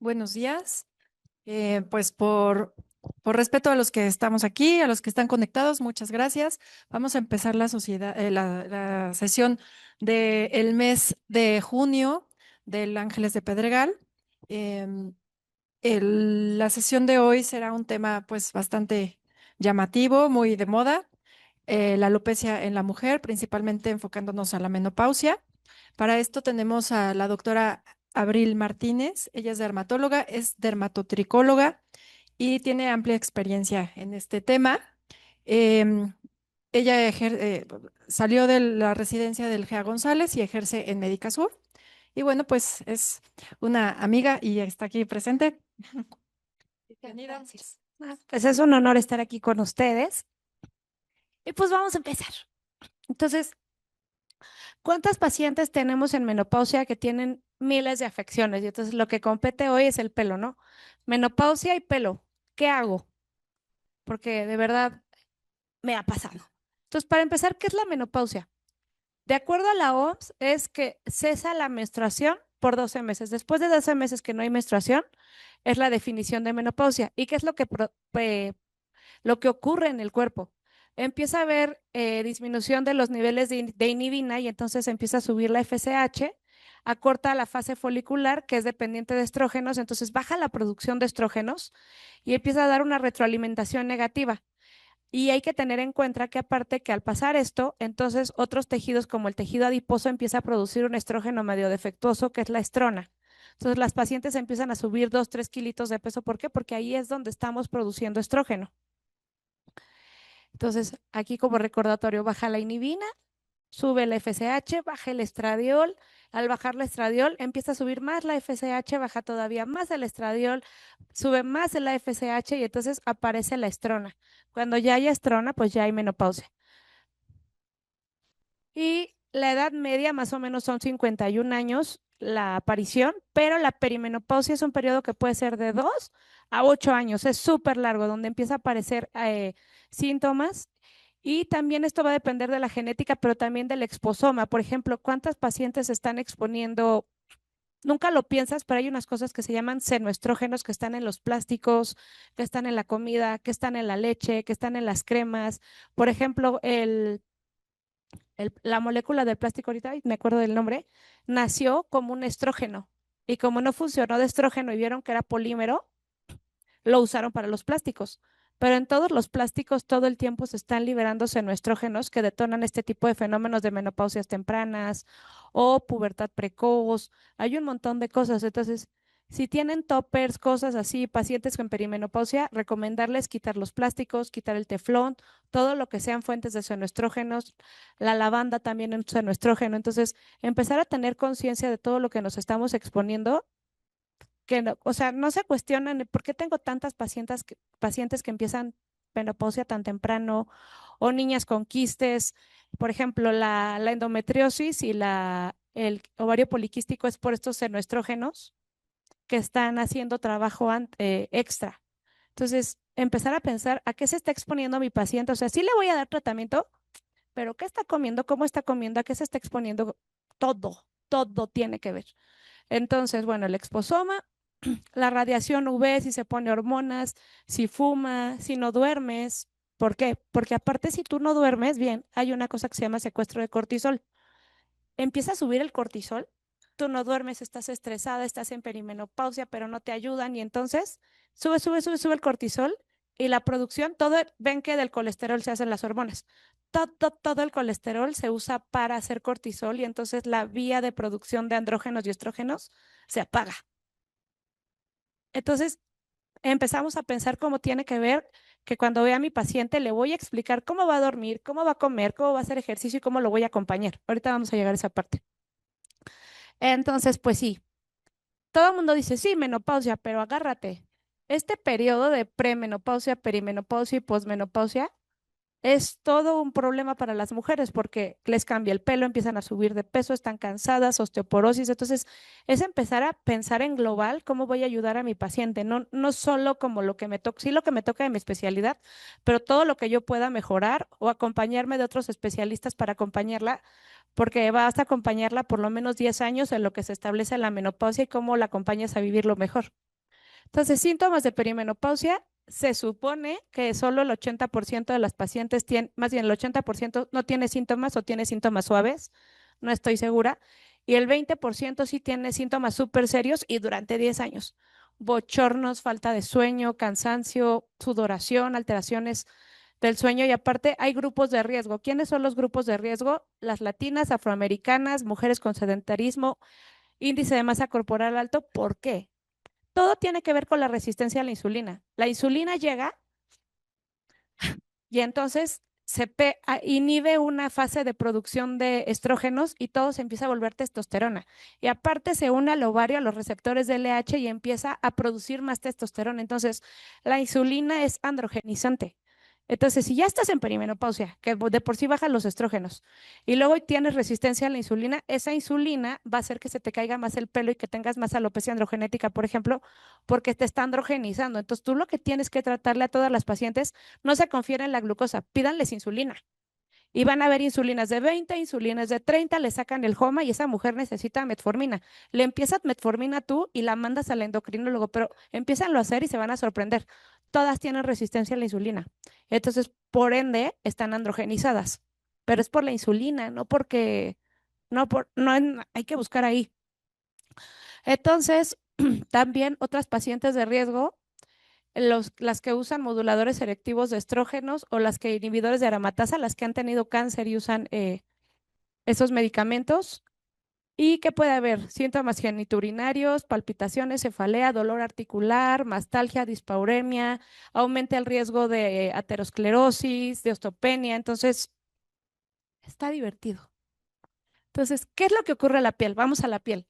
Buenos días. Pues por respeto a los que estamos aquí, a los que están conectados, muchas gracias. Vamos a empezar la sesión del mes de junio del Ángeles de Pedregal. Em, la sesión de hoy será un tema pues bastante llamativo, muy de moda, la alopecia en la mujer, principalmente enfocándonos a la menopausia. Para esto tenemos a la doctora Abril Martínez. Ella es dermatóloga, es dermatotricóloga y tiene amplia experiencia en este tema. Em, ella salió de la residencia del GEA González y ejerce en Médica Sur. Y bueno, pues es una amiga y está aquí presente. Bienvenida. Gracias. Pues es un honor estar aquí con ustedes. Y pues vamos a empezar. Entonces, ¿cuántas pacientes tenemos en menopausia que tienen miles de afecciones? Y entonces lo que compete hoy es el pelo, ¿no? Menopausia y pelo. ¿Qué hago? Porque de verdad me ha pasado. Entonces, para empezar, ¿qué es la menopausia? De acuerdo a la OMS, es que cesa la menstruación por 12 meses. Después de 12 meses que no hay menstruación, es la definición de menopausia. ¿Y qué es lo que ocurre en el cuerpo? Empieza a haber disminución de los niveles de inhibina y entonces empieza a subir la FSH, acorta la fase folicular, que es dependiente de estrógenos, entonces baja la producción de estrógenos y empieza a dar una retroalimentación negativa. Y hay que tener en cuenta que aparte que al pasar esto, entonces otros tejidos como el tejido adiposo empieza a producir un estrógeno medio defectuoso, que es la estrona. Entonces las pacientes empiezan a subir 2, 3 kilitos de peso. ¿Por qué? Porque ahí es donde estamos produciendo estrógeno. Entonces, aquí como recordatorio, baja la inhibina, sube el FSH, baja el estradiol. Al bajar la estradiol, empieza a subir más la FSH, baja todavía más el estradiol, sube más la FSH y entonces aparece la estrona. Cuando ya hay estrona, pues ya hay menopausia. Y la edad media más o menos son 51 años la aparición, pero la perimenopausia es un periodo que puede ser de 2 a 8 años, es súper largo, donde empieza a aparecer síntomas. Y también esto va a depender de la genética, pero también del exposoma. Por ejemplo, ¿cuántas pacientes se están exponiendo? Nunca lo piensas, pero hay unas cosas que se llaman senoestrógenos que están en los plásticos, que están en la comida, que están en la leche, que están en las cremas. Por ejemplo, la molécula del plástico, ahorita me acuerdo del nombre, nació como un estrógeno. Y como no funcionó de estrógeno y vieron que era polímero, lo usaron para los plásticos. Pero en todos los plásticos todo el tiempo se están liberando senoestrógenos que detonan este tipo de fenómenos de menopausias tempranas o pubertad precoz. Hay un montón de cosas. Entonces, si tienen toppers, cosas así, pacientes con perimenopausia, recomendarles quitar los plásticos, quitar el teflón, todo lo que sean fuentes de senoestrógenos, la lavanda también es senoestrógeno. Entonces, empezar a tener conciencia de todo lo que nos estamos exponiendo que no, o sea, no se cuestionan por qué tengo tantas pacientes que empiezan menopausia tan temprano o niñas con quistes. Por ejemplo, la endometriosis y el ovario poliquístico es por estos senoestrógenos que están haciendo trabajo extra. Entonces, empezar a pensar a qué se está exponiendo mi paciente. O sea, sí le voy a dar tratamiento, pero ¿qué está comiendo? ¿Cómo está comiendo? ¿A qué se está exponiendo? Todo tiene que ver. Entonces, bueno, el exposoma, la radiación UV, si se pone hormonas, si fuma, si no duermes. ¿Por qué? Porque aparte si tú no duermes bien, hay una cosa que se llama secuestro de cortisol. Empieza a subir el cortisol, tú no duermes, estás estresada, estás en perimenopausia, pero no te ayudan y entonces sube el cortisol y la producción, ven que del colesterol se hacen las hormonas. Todo el colesterol se usa para hacer cortisol y entonces la vía de producción de andrógenos y estrógenos se apaga. Entonces, empezamos a pensar cómo tiene que ver que cuando vea a mi paciente le voy a explicar cómo va a dormir, cómo va a comer, cómo va a hacer ejercicio y cómo lo voy a acompañar. Ahorita vamos a llegar a esa parte. Entonces, pues sí, todo el mundo dice, sí, menopausia, pero agárrate. Este periodo de premenopausia, perimenopausia y posmenopausia es todo un problema para las mujeres porque les cambia el pelo, empiezan a subir de peso, están cansadas, osteoporosis. Entonces, es empezar a pensar en global cómo voy a ayudar a mi paciente, no solo como lo que me toca, sí lo que me toca de mi especialidad, pero todo lo que yo pueda mejorar o acompañarme de otros especialistas para acompañarla, porque vas a acompañarla por lo menos 10 años en lo que se establece la menopausia y cómo la acompañas a vivirlo mejor. Entonces, síntomas de perimenopausia, se supone que solo el 80% de las pacientes tienen, más bien el 80% no tiene síntomas o tiene síntomas suaves, no estoy segura, y el 20% sí tiene síntomas súper serios y durante 10 años. Bochornos, falta de sueño, cansancio, sudoración, alteraciones del sueño y aparte hay grupos de riesgo. ¿Quiénes son los grupos de riesgo? Las latinas, afroamericanas, mujeres con sedentarismo, índice de masa corporal alto. ¿Por qué? Todo tiene que ver con la resistencia a la insulina. La insulina llega y entonces inhibe una fase de producción de estrógenos y todo se empieza a volver testosterona. Y aparte se une al ovario, a los receptores de LH y empieza a producir más testosterona. Entonces, la insulina es androgenizante. Entonces, si ya estás en perimenopausia, que de por sí bajan los estrógenos, y luego tienes resistencia a la insulina, esa insulina va a hacer que se te caiga más el pelo y que tengas más alopecia androgenética, por ejemplo, porque te está androgenizando. Entonces, tú lo que tienes que tratarle a todas las pacientes, no se confíen en la glucosa, pídanles insulina. Y van a ver insulinas de 20, insulinas de 30, le sacan el HOMA y esa mujer necesita metformina. Le empiezas metformina tú y la mandas al endocrinólogo, pero empiezan a hacer y se van a sorprender. Todas tienen resistencia a la insulina. Entonces, por ende, están androgenizadas. Pero es por la insulina, no porque, no hay que buscar ahí. Entonces, también otras pacientes de riesgo las que usan moduladores selectivos de estrógenos o las que inhibidores de aromatasa, las que han tenido cáncer y usan esos medicamentos. ¿Y qué puede haber? Síntomas geniturinarios, palpitaciones, cefalea, dolor articular, mastalgia, dispauremia, aumenta el riesgo de aterosclerosis, de osteopenia. Entonces, está divertido. Entonces, ¿qué es lo que ocurre a la piel? Vamos a la piel.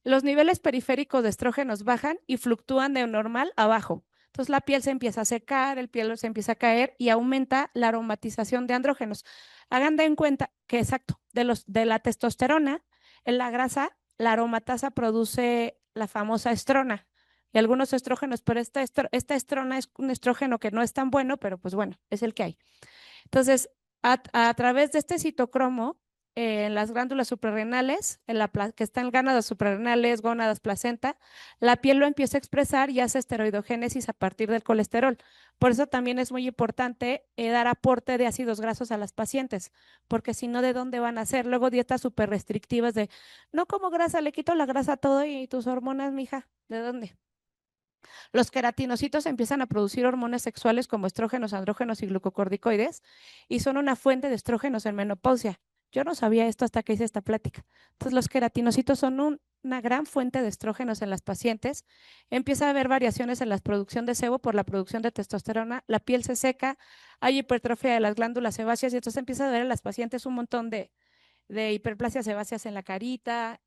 Los niveles periféricos de estrógenos bajan y fluctúan de normal a bajo. Entonces la piel se empieza a secar, el piel se empieza a caer y aumenta la aromatización de andrógenos. Hagan de en cuenta que exacto, de la testosterona en la grasa, la aromatasa produce la famosa estrona y algunos estrógenos, pero esta estrona es un estrógeno que no es tan bueno, pero pues bueno, es el que hay. Entonces, a través de este citocromo, en las glándulas suprarrenales, que están gónadas suprarrenales, gónadas placenta, la piel lo empieza a expresar y hace esteroidogénesis a partir del colesterol. Por eso también es muy importante dar aporte de ácidos grasos a las pacientes, porque si no, ¿de dónde van a hacer? Luego dietas súper restrictivas de, no como grasa, le quito la grasa a todo y tus hormonas, mija, ¿de dónde? Los queratinocitos empiezan a producir hormonas sexuales como estrógenos, andrógenos y glucocorticoides y son una fuente de estrógenos en menopausia. Yo no sabía esto hasta que hice esta plática. Entonces, los queratinocitos son una gran fuente de estrógenos en las pacientes. Empieza a haber variaciones en la producción de sebo por la producción de testosterona. La piel se seca, hay hipertrofia de las glándulas sebáceas y entonces empieza a ver en las pacientes un montón de hiperplasias sebáceas en la carita,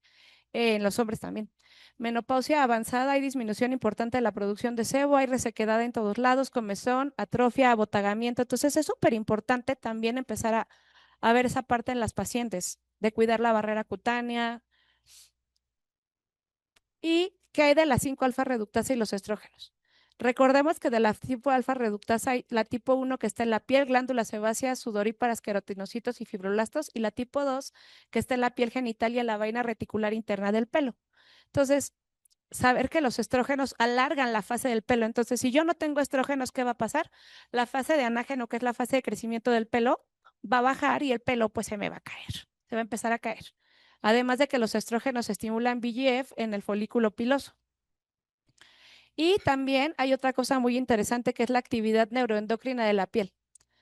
en los hombres también. Menopausia avanzada, hay disminución importante de la producción de sebo, hay resequedad en todos lados, comezón, atrofia, abotagamiento. Entonces es súper importante también empezar a ver esa parte en las pacientes, de cuidar la barrera cutánea. ¿Y qué hay de la 5-alfa reductasa y los estrógenos? Recordemos que de la tipo alfa reductasa hay la tipo 1 que está en la piel, glándulas sebáceas, sudoríparas, queratinocitos y fibroblastos, y la tipo 2 que está en la piel genital y en la vaina reticular interna del pelo. Entonces, saber que los estrógenos alargan la fase del pelo. Entonces, si yo no tengo estrógenos, ¿qué va a pasar? La fase de anágeno, que es la fase de crecimiento del pelo, va a bajar y el pelo pues se me va a caer, se va a empezar a caer. Además de que los estrógenos estimulan VEGF en el folículo piloso. Y también hay otra cosa muy interesante que es la actividad neuroendocrina de la piel.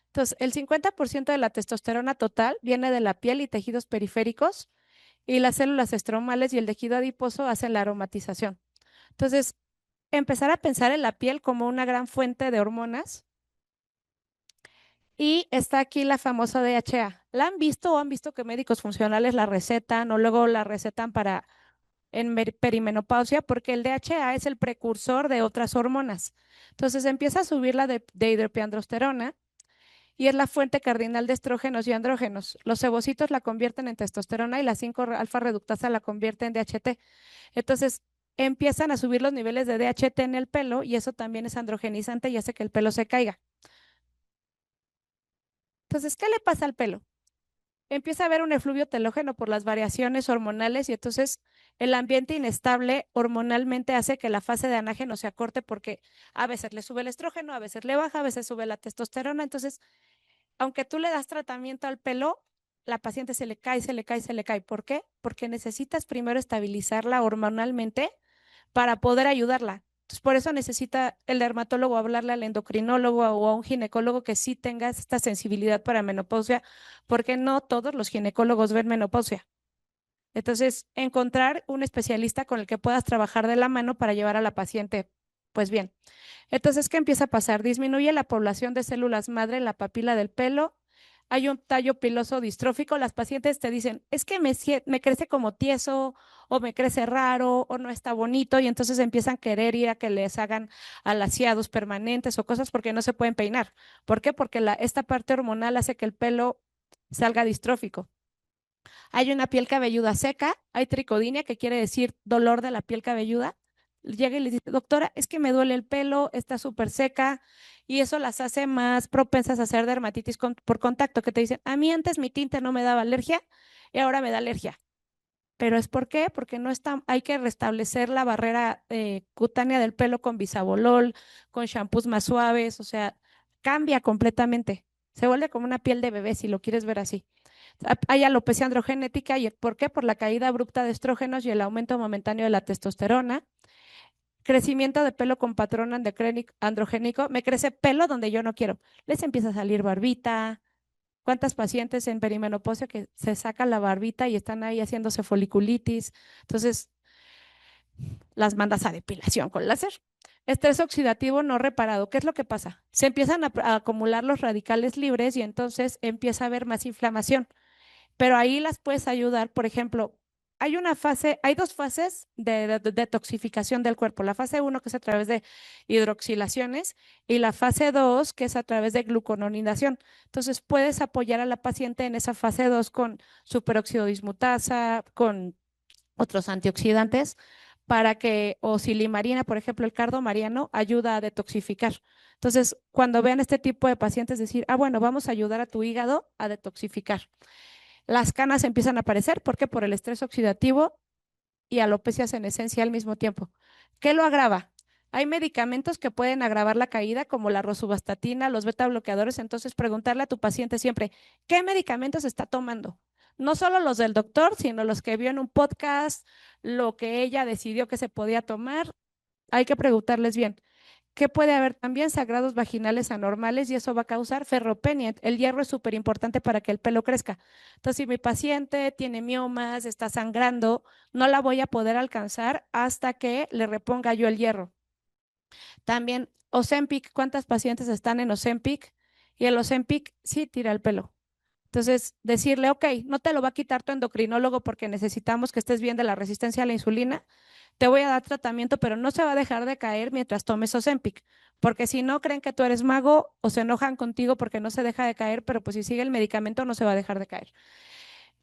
Entonces, el 50% de la testosterona total viene de la piel y tejidos periféricos y las células estromales y el tejido adiposo hacen la aromatización. Entonces, empezar a pensar en la piel como una gran fuente de hormonas. Y está aquí la famosa DHA. ¿La han visto o han visto que médicos funcionales la recetan o luego la recetan para en perimenopausia? Porque el DHA es el precursor de otras hormonas. Entonces empieza a subir la de hidropiandrosterona y es la fuente cardinal de estrógenos y andrógenos. Los cebocitos la convierten en testosterona y la 5-alfa reductasa la convierte en DHT. Entonces empiezan a subir los niveles de DHT en el pelo y eso también es androgenizante y hace que el pelo se caiga. Entonces, ¿qué le pasa al pelo? Empieza a haber un efluvio telógeno por las variaciones hormonales y entonces El ambiente inestable hormonalmente hace que la fase de anágeno se acorte porque a veces le sube el estrógeno, a veces le baja, a veces sube la testosterona. Entonces, aunque tú le das tratamiento al pelo, la paciente se le cae, se le cae, se le cae. ¿Por qué? Porque necesitas primero estabilizarla hormonalmente para poder ayudarla. Entonces, por eso necesita el dermatólogo hablarle al endocrinólogo o a un ginecólogo que sí tenga esta sensibilidad para menopausia, porque no todos los ginecólogos ven menopausia. Entonces, encontrar un especialista con el que puedas trabajar de la mano para llevar a la paciente, pues bien. Entonces, ¿qué empieza a pasar? Disminuye la población de células madre en la papila del pelo. Hay un tallo piloso distrófico. Las pacientes te dicen, es que me crece como tieso o me crece raro o no está bonito y entonces empiezan a querer ir a que les hagan alaciados permanentes o cosas porque no se pueden peinar. ¿Por qué? Porque esta parte hormonal hace que el pelo salga distrófico. Hay una piel cabelluda seca, hay tricodinia, que quiere decir dolor de la piel cabelluda. Llega y le dice, doctora, es que me duele el pelo, está súper seca, y eso las hace más propensas a hacer dermatitis por contacto, que te dicen, a mí antes mi tinte no me daba alergia y ahora me da alergia. Pero ¿es por qué? Porque no está, hay que restablecer la barrera cutánea del pelo con bisabolol, con shampoos más suaves, o sea, cambia completamente. Se vuelve como una piel de bebé, si lo quieres ver así. Hay alopecia androgenética, ¿y por qué? Por la caída abrupta de estrógenos y el aumento momentáneo de la testosterona. Crecimiento de pelo con patrón androgénico. Me crece pelo donde yo no quiero. Les empieza a salir barbita. ¿Cuántas pacientes en perimenopausia que se sacan la barbita y están ahí haciéndose foliculitis? Entonces, las mandas a depilación con láser. Estrés oxidativo no reparado. ¿Qué es lo que pasa? Se empiezan a acumular los radicales libres y entonces empieza a haber más inflamación. Pero ahí las puedes ayudar. Por ejemplo, hay dos fases de detoxificación del cuerpo. La fase 1, que es a través de hidroxilaciones, y la fase 2, que es a través de glucononidación. Entonces, puedes apoyar a la paciente en esa fase 2 con superóxido dismutasa, con otros antioxidantes, para que, o silimarina, por ejemplo, el cardo mariano ayuda a detoxificar. Entonces, cuando vean este tipo de pacientes, decir, bueno, vamos a ayudar a tu hígado a detoxificar. Las canas empiezan a aparecer, ¿por qué? Por el estrés oxidativo y alopecia senescencia al mismo tiempo. ¿Qué lo agrava? Hay medicamentos que pueden agravar la caída, como la rosuvastatina, los beta bloqueadores. Entonces, preguntarle a tu paciente siempre, ¿qué medicamentos está tomando? No solo los del doctor, sino los que vio en un podcast, lo que ella decidió que se podía tomar. Hay que preguntarles bien. ¿Qué puede haber? También sangrados vaginales anormales y eso va a causar ferropenia. El hierro es súper importante para que el pelo crezca. Entonces, si mi paciente tiene miomas, está sangrando, no la voy a poder alcanzar hasta que le reponga yo el hierro. También Ozempic, ¿cuántas pacientes están en Ozempic? Y el Ozempic sí tira el pelo. Entonces, decirle, ok, no te lo va a quitar tu endocrinólogo porque necesitamos que estés bien de la resistencia a la insulina. Te voy a dar tratamiento, pero no se va a dejar de caer mientras tomes Ozempic, porque si no creen que tú eres mago o se enojan contigo porque no se deja de caer, pero pues si sigue el medicamento no se va a dejar de caer.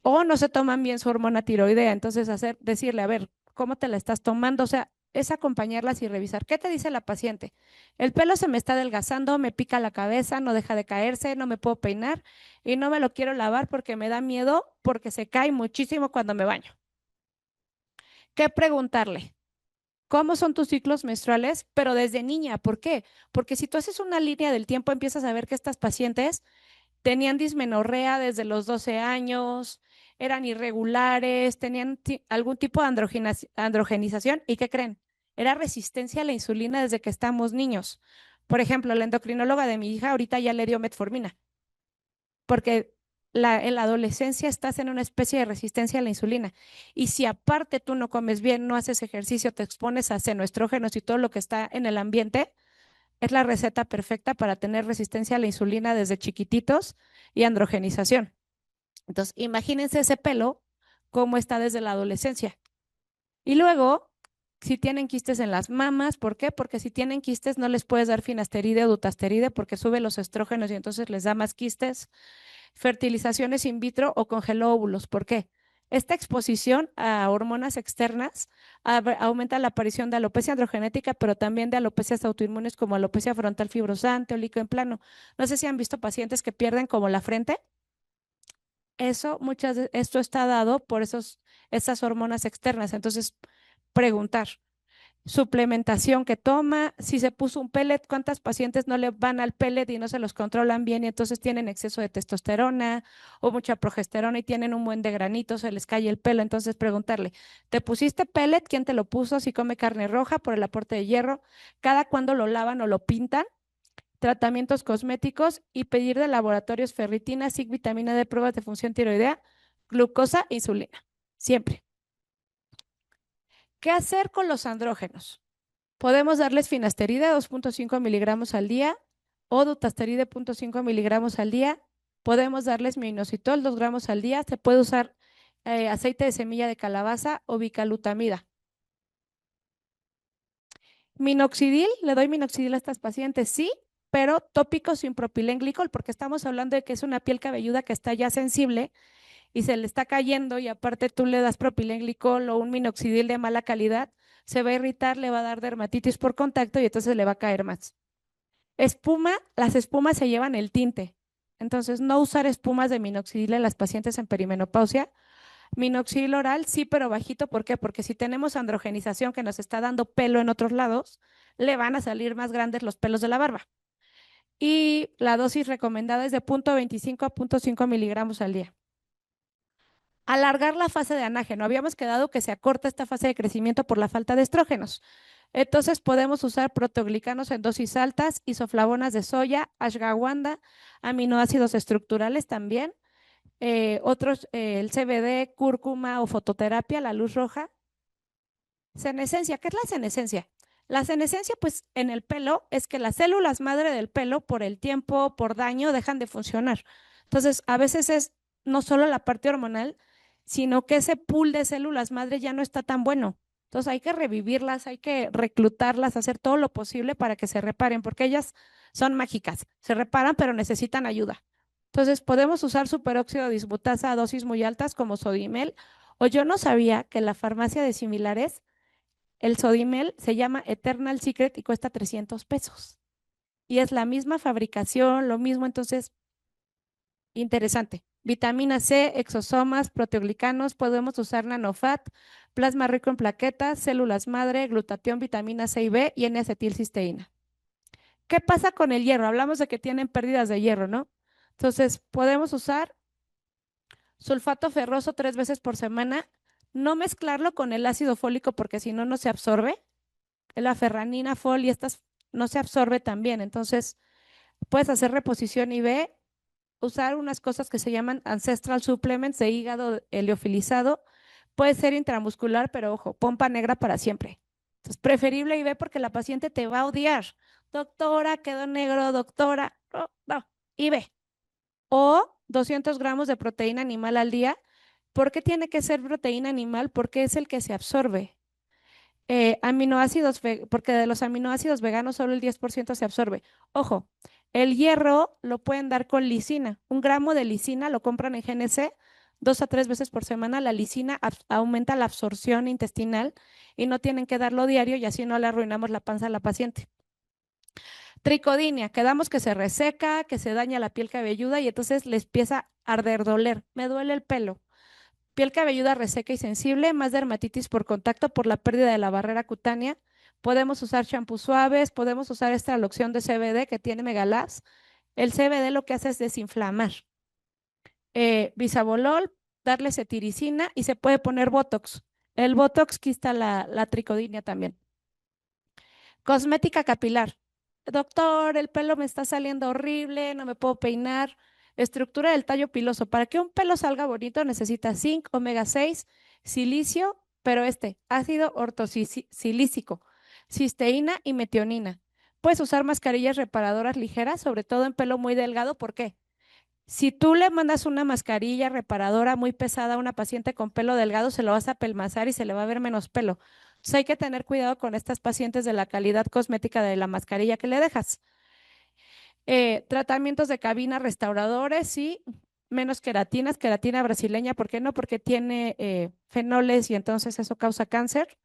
O no se toman bien su hormona tiroidea, entonces decirle, a ver, ¿cómo te la estás tomando? O sea, es acompañarlas y revisar. ¿Qué te dice la paciente? El pelo se me está adelgazando, me pica la cabeza, no deja de caerse, no me puedo peinar y no me lo quiero lavar porque me da miedo porque se cae muchísimo cuando me baño. ¿Qué preguntarle? ¿Cómo son tus ciclos menstruales? Pero desde niña, ¿por qué? Porque si tú haces una línea del tiempo, empiezas a ver que estas pacientes tenían dismenorrea desde los 12 años, eran irregulares, tenían algún tipo de androgenización. ¿Y qué creen? Era resistencia a la insulina desde que estamos niños. Por ejemplo, la endocrinóloga de mi hija ahorita ya le dio metformina, porque en la adolescencia estás en una especie de resistencia a la insulina. Y si aparte tú no comes bien, no haces ejercicio, te expones a senoestrógenos y todo lo que está en el ambiente, es la receta perfecta para tener resistencia a la insulina desde chiquititos y androgenización. Entonces, imagínense ese pelo, cómo está desde la adolescencia. Y luego, si tienen quistes en las mamas, ¿por qué? Porque si tienen quistes no les puedes dar finasteride o dutasteride porque sube los estrógenos y entonces les da más quistes. Fertilizaciones in vitro o congeló óvulos, ¿por qué? Esta exposición a hormonas externas aumenta la aparición de alopecia androgenética, pero también de alopecias autoinmunes como alopecia frontal fibrosante o líquido en plano. No sé si han visto pacientes que pierden como la frente. esto está dado por esas hormonas externas. Entonces, preguntar. Suplementación que toma, si se puso un pellet, cuántas pacientes no le van al pellet y no se los controlan bien y entonces tienen exceso de testosterona o mucha progesterona y tienen un buen de granitos, se les cae el pelo. Entonces preguntarle, ¿te pusiste pellet? ¿Quién te lo puso? Si come carne roja por el aporte de hierro, cada cuándo lo lavan o lo pintan, tratamientos cosméticos y pedir de laboratorios ferritina, zinc, vitamina D, pruebas de función tiroidea, glucosa e insulina. Siempre. ¿Qué hacer con los andrógenos? Podemos darles finasteride 2.5 miligramos al día o dutasteride 0.5 miligramos al día. Podemos darles minoxidil 2 gramos al día. Se puede usar aceite de semilla de calabaza o bicalutamida. Minoxidil, le doy minoxidil a estas pacientes, sí, pero tópico sin propilenglicol, porque estamos hablando de que es una piel cabelluda que está ya sensible y se le está cayendo y aparte tú le das propilenglicol o un minoxidil de mala calidad, se va a irritar, le va a dar dermatitis por contacto y entonces le va a caer más. Espuma, las espumas se llevan el tinte. Entonces, no usar espumas de minoxidil en las pacientes en perimenopausia. Minoxidil oral, sí, pero bajito. ¿Por qué? Porque si tenemos androgenización que nos está dando pelo en otros lados, le van a salir más grandes los pelos de la barba. Y la dosis recomendada es de 0.25 a 0.5 miligramos al día. Alargar la fase de anágeno. Habíamos quedado que se acorta esta fase de crecimiento por la falta de estrógenos. Entonces podemos usar proteoglicanos en dosis altas, isoflavonas de soya, ashwagandha, aminoácidos estructurales también, el CBD, cúrcuma o fototerapia, la luz roja. Senescencia, ¿qué es la senescencia? La senescencia, pues en el pelo, es que las células madre del pelo, por el tiempo, por daño, dejan de funcionar. Entonces, a veces es no solo la parte hormonal, sino que ese pool de células madre ya no está tan bueno. Entonces, hay que revivirlas, hay que reclutarlas, hacer todo lo posible para que se reparen, porque ellas son mágicas, se reparan, pero necesitan ayuda. Entonces, podemos usar superóxido de dismutasa a dosis muy altas como Sodimel, o yo no sabía que la farmacia de similares el Sodimel se llama Eternal Secret y cuesta 300 pesos. Y es la misma fabricación, lo mismo, entonces, interesante. Vitamina C, exosomas, proteoglicanos, podemos usar nanofat, plasma rico en plaquetas, células madre, glutatión, vitamina C y B y N-acetilcisteína. ¿Qué pasa con el hierro? Hablamos de que tienen pérdidas de hierro, ¿no? Entonces, podemos usar sulfato ferroso 3 veces por semana, no mezclarlo con el ácido fólico porque si no, no se absorbe la ferranina, fol y estas no se absorbe tan bien. Entonces, puedes hacer reposición IV, usar unas cosas que se llaman ancestral supplements de hígado heliofilizado. Puede ser intramuscular, pero ojo, pompa negra para siempre. Entonces, preferible IV porque la paciente te va a odiar. Doctora, quedó negro, doctora. No, no, IV. O 200 gramos de proteína animal al día. ¿Por qué tiene que ser proteína animal? Porque es el que se absorbe. Aminoácidos, porque de los aminoácidos veganos solo el 10% se absorbe. Ojo, el hierro lo pueden dar con lisina. 1 gramo de lisina lo compran en GNC 2 a 3 veces por semana. La lisina aumenta la absorción intestinal y no tienen que darlo diario y así no le arruinamos la panza a la paciente. Tricodinia, quedamos que se reseca, que se daña la piel cabelluda y entonces les empieza a arder, doler. Me duele el pelo. Piel cabelluda reseca y sensible, más dermatitis por contacto por la pérdida de la barrera cutánea. Podemos usar champús suaves, podemos usar esta loción de CBD que tiene Megalaz. El CBD lo que hace es desinflamar. Bisabolol, darle cetiricina y se puede poner Botox. El Botox quita la tricodinia también. Cosmética capilar. Doctor, el pelo me está saliendo horrible, no me puedo peinar. Estructura del tallo piloso. Para que un pelo salga bonito necesita zinc, omega 6, silicio, pero ácido ortosilícico, cisteína y metionina. Puedes usar mascarillas reparadoras ligeras, sobre todo en pelo muy delgado. ¿Por qué? Si tú le mandas una mascarilla reparadora muy pesada a una paciente con pelo delgado, se lo vas a pelmazar y se le va a ver menos pelo. Entonces hay que tener cuidado con estas pacientes de la calidad cosmética de la mascarilla que le dejas. Tratamientos de cabina restauradores, sí, menos queratinas, queratina brasileña, ¿por qué no? Porque tiene fenoles y entonces eso causa cáncer.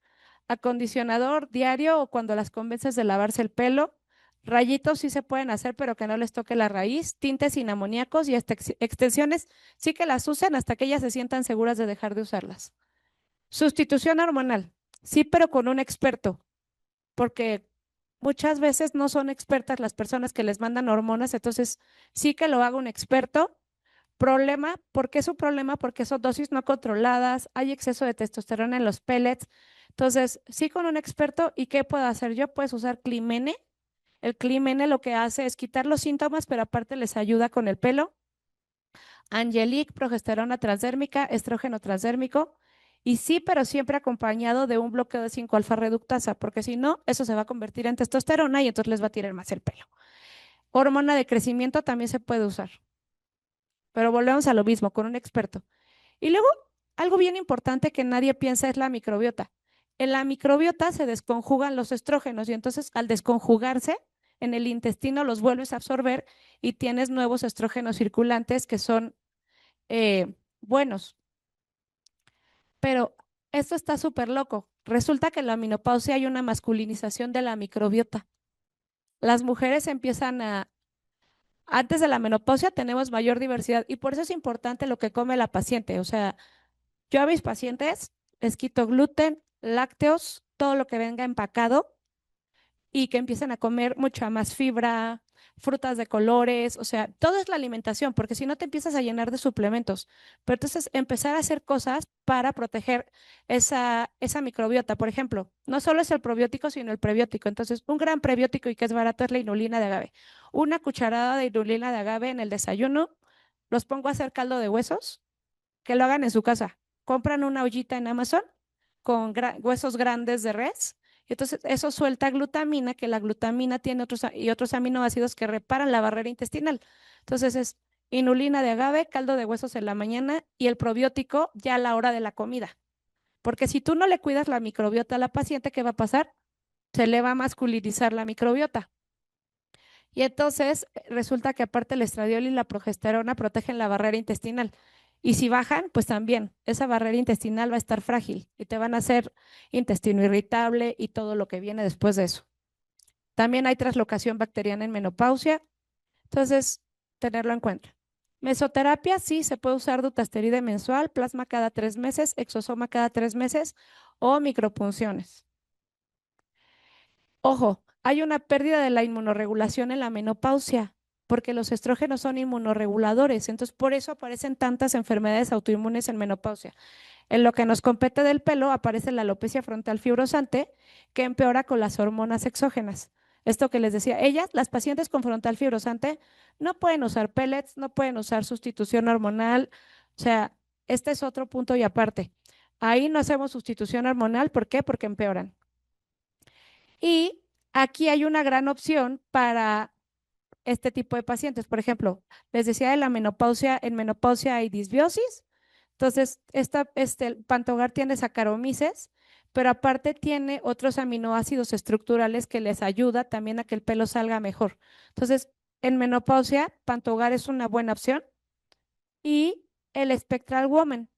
Acondicionador diario o cuando las convences de lavarse el pelo. Rayitos sí se pueden hacer, pero que no les toque la raíz. Tintes sin amoníacos y hasta extensiones sí que las usen hasta que ellas se sientan seguras de dejar de usarlas. Sustitución hormonal, sí, pero con un experto, porque muchas veces no son expertas las personas que les mandan hormonas, entonces sí que lo haga un experto. Problema, ¿por qué es un problema? Porque son dosis no controladas, hay exceso de testosterona en los pellets. Entonces, sí con un experto, ¿y qué puedo hacer yo? Puedes usar Climene. El Climene lo que hace es quitar los síntomas, pero aparte les ayuda con el pelo. Angelique, progesterona transdérmica, estrógeno transdérmico. Y sí, pero siempre acompañado de un bloqueo de 5-alfa reductasa, porque si no, eso se va a convertir en testosterona y entonces les va a tirar más el pelo. Hormona de crecimiento también se puede usar, pero volvemos a lo mismo, con un experto. Y luego, algo bien importante que nadie piensa es la microbiota. En la microbiota se desconjugan los estrógenos y entonces al desconjugarse en el intestino los vuelves a absorber y tienes nuevos estrógenos circulantes que son buenos. Pero esto está súper loco. Resulta que en la menopausia hay una masculinización de la microbiota. Las mujeres empiezan a, antes de la menopausia tenemos mayor diversidad y por eso es importante lo que come la paciente. O sea, yo a mis pacientes les quito gluten, lácteos, todo lo que venga empacado y que empiecen a comer mucha más fibra, frutas de colores, o sea, todo es la alimentación, porque si no te empiezas a llenar de suplementos. Pero entonces empezar a hacer cosas para proteger esa microbiota. Por ejemplo, no solo es el probiótico, sino el prebiótico. Entonces, un gran prebiótico y que es barato es la inulina de agave. Una cucharada de inulina de agave en el desayuno, los pongo a hacer caldo de huesos, que lo hagan en su casa. Compran una ollita en Amazon con huesos grandes de res. Y entonces eso suelta glutamina, que la glutamina tiene otros aminoácidos que reparan la barrera intestinal. Entonces es inulina de agave, caldo de huesos en la mañana y el probiótico ya a la hora de la comida. Porque si tú no le cuidas la microbiota a la paciente, ¿qué va a pasar? Se le va a masculinizar la microbiota. Y entonces resulta que aparte el estradiol y la progesterona protegen la barrera intestinal. Y si bajan, pues también esa barrera intestinal va a estar frágil y te van a hacer intestino irritable y todo lo que viene después de eso. También hay traslocación bacteriana en menopausia, entonces tenerlo en cuenta. Mesoterapia, sí, se puede usar dutasteride mensual, plasma cada 3 meses, exosoma cada 3 meses o micropunciones. Ojo, hay una pérdida de la inmunorregulación en la menopausia, porque los estrógenos son inmunorreguladores, entonces por eso aparecen tantas enfermedades autoinmunes en menopausia. En lo que nos compete del pelo aparece la alopecia frontal fibrosante, que empeora con las hormonas exógenas. Esto que les decía, ellas, las pacientes con frontal fibrosante, no pueden usar pellets, no pueden usar sustitución hormonal, o sea, este es otro punto y aparte. Ahí no hacemos sustitución hormonal, ¿por qué? Porque empeoran. Y aquí hay una gran opción para este tipo de pacientes. Por ejemplo, les decía de la menopausia, en menopausia hay disbiosis. Entonces, el Pantogar tiene Saccharomyces, pero aparte tiene otros aminoácidos estructurales que les ayuda también a que el pelo salga mejor. Entonces, en menopausia, Pantogar es una buena opción y el Spectral Woman,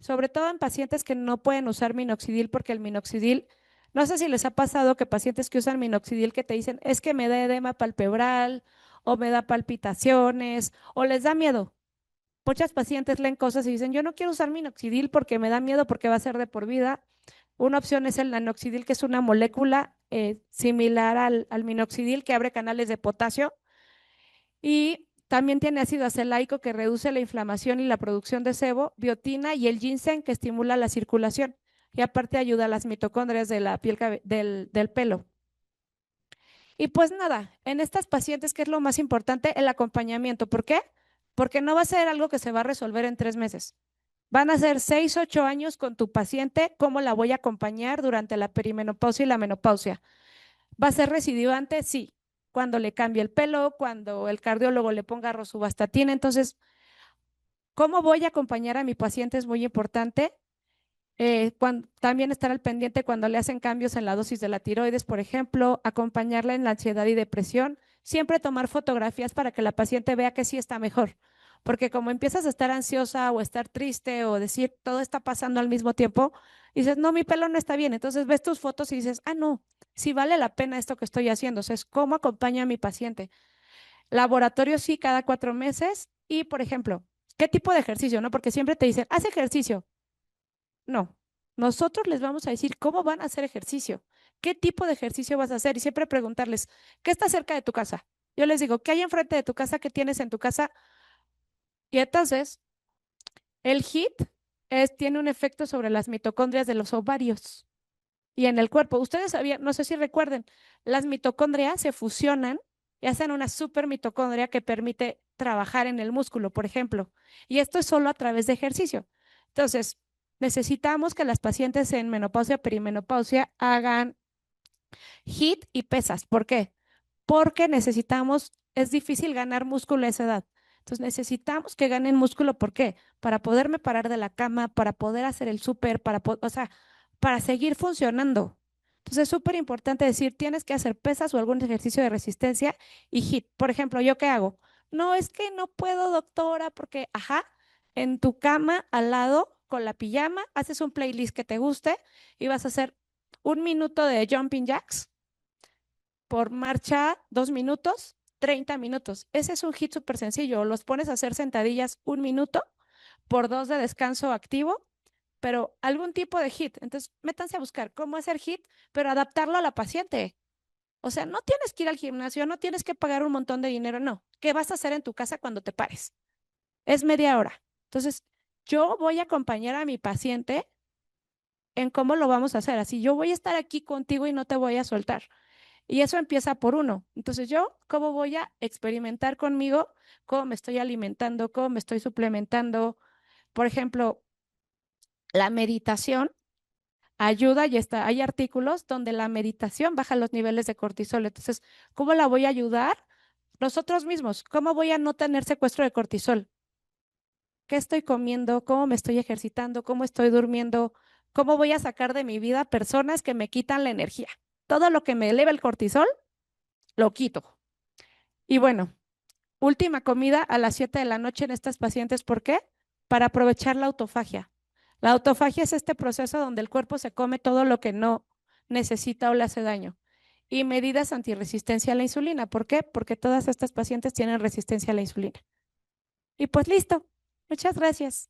sobre todo en pacientes que no pueden usar minoxidil porque el minoxidil, no sé si les ha pasado que pacientes que usan minoxidil que te dicen es que me da edema palpebral o me da palpitaciones o les da miedo. Muchas pacientes leen cosas y dicen, yo no quiero usar minoxidil porque me da miedo porque va a ser de por vida. Una opción es el nanoxidil, que es una molécula similar al minoxidil que abre canales de potasio y también tiene ácido acelaico que reduce la inflamación y la producción de sebo, biotina y el ginseng que estimula la circulación y aparte ayuda a las mitocondrias de la piel del pelo. Y pues nada, en estas pacientes, ¿qué es lo más importante? El acompañamiento. ¿Por qué? Porque no va a ser algo que se va a resolver en 3 meses. Van a ser 6, 8 años con tu paciente, cómo la voy a acompañar durante la perimenopausia y la menopausia. ¿Va a ser recidivante? Sí. Cuando le cambie el pelo, cuando el cardiólogo le ponga rosuvastatina. Entonces, ¿cómo voy a acompañar a mi paciente? Es muy importante. También estar al pendiente cuando le hacen cambios en la dosis de la tiroides, por ejemplo, acompañarla en la ansiedad y depresión. Siempre tomar fotografías para que la paciente vea que sí está mejor. Porque como empiezas a estar ansiosa o estar triste o decir todo está pasando al mismo tiempo, dices, no, mi pelo no está bien. Entonces ves tus fotos y dices, ah, no, si vale la pena esto que estoy haciendo. O sea, es cómo acompaño a mi paciente. Laboratorio sí, cada 4 meses. Y, por ejemplo, ¿qué tipo de ejercicio? ¿No? Porque siempre te dicen, haz ejercicio. No, nosotros les vamos a decir cómo van a hacer ejercicio, qué tipo de ejercicio vas a hacer y siempre preguntarles, ¿qué está cerca de tu casa? Yo les digo, ¿qué hay enfrente de tu casa? ¿Qué tienes en tu casa? Y entonces, el HIIT tiene un efecto sobre las mitocondrias de los ovarios y en el cuerpo. Ustedes sabían, no sé si recuerden, las mitocondrias se fusionan y hacen una super mitocondria que permite trabajar en el músculo, por ejemplo. Y esto es solo a través de ejercicio. Entonces, necesitamos que las pacientes en menopausia, perimenopausia hagan HIIT y pesas. ¿Por qué? Porque necesitamos, es difícil ganar músculo a esa edad. Entonces necesitamos que ganen músculo. ¿Por qué? Para poderme parar de la cama, para poder hacer el súper, o sea, para seguir funcionando. Entonces es súper importante decir, tienes que hacer pesas o algún ejercicio de resistencia y HIIT. Por ejemplo, ¿yo qué hago? No, es que no puedo, doctora, porque, ajá, en tu cama al lado con la pijama, haces un playlist que te guste y vas a hacer 1 minuto de jumping jacks por marcha 2 minutos, 30 minutos. Ese es un hit súper sencillo. Los pones a hacer sentadillas 1 minuto por 2 de descanso activo, pero algún tipo de hit. Entonces, métanse a buscar cómo hacer hit, pero adaptarlo a la paciente. O sea, no tienes que ir al gimnasio, no tienes que pagar un montón de dinero, no. ¿Qué vas a hacer en tu casa cuando te pares? Es media hora. Entonces, yo voy a acompañar a mi paciente en cómo lo vamos a hacer. Así, yo voy a estar aquí contigo y no te voy a soltar. Y eso empieza por uno. Entonces yo, ¿cómo voy a experimentar conmigo? ¿Cómo me estoy alimentando? ¿Cómo me estoy suplementando? Por ejemplo, la meditación ayuda y está, hay artículos donde la meditación baja los niveles de cortisol. Entonces, ¿cómo la voy a ayudar? Nosotros mismos, ¿cómo voy a no tener secuestro de cortisol? ¿Qué estoy comiendo? ¿Cómo me estoy ejercitando? ¿Cómo estoy durmiendo? ¿Cómo voy a sacar de mi vida personas que me quitan la energía? Todo lo que me eleva el cortisol, lo quito. Y bueno, última comida a las 7 de la noche en estas pacientes. ¿Por qué? Para aprovechar la autofagia. La autofagia es este proceso donde el cuerpo se come todo lo que no necesita o le hace daño. Y medidas antirresistencia a la insulina. ¿Por qué? Porque todas estas pacientes tienen resistencia a la insulina. Y pues listo. Muchas gracias.